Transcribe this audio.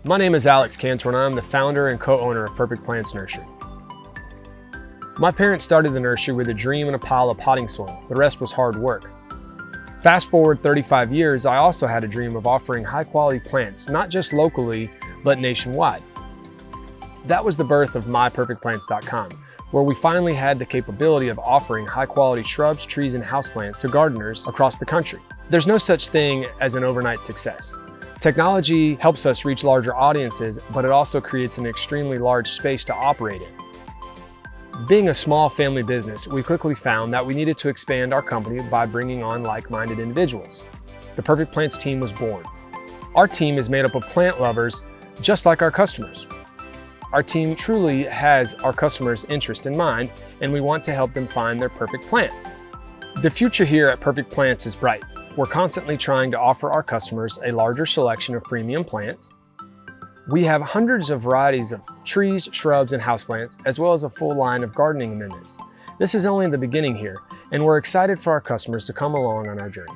My name is Alex Kantor and I'm the founder and co-owner of Plants Nursery. My parents started the nursery with a dream and a pile of potting soil. The rest was hard work. Fast forward 35 years, I also had a dream of offering high quality plants, not just locally, but nationwide. That was the birth of myperfectplants.com, where we finally had the capability of offering high quality shrubs, trees, and houseplants to gardeners across the country. There's no such thing as an overnight success. Technology helps us reach larger audiences, but it also creates an extremely large space to operate in. Being a small family business, we quickly found that we needed to expand our company by bringing on like-minded individuals. The Perfect Plants team was born. Our team is made up of plant lovers, just like our customers. Our team truly has our customers' interest in mind, and we want to help them find their perfect plant. The future here at Perfect Plants is bright. We're constantly trying to offer our customers a larger selection of premium plants. We have hundreds of varieties of trees, shrubs, and houseplants, as well as a full line of gardening amendments. This is only the beginning here, and we're excited for our customers to come along on our journey.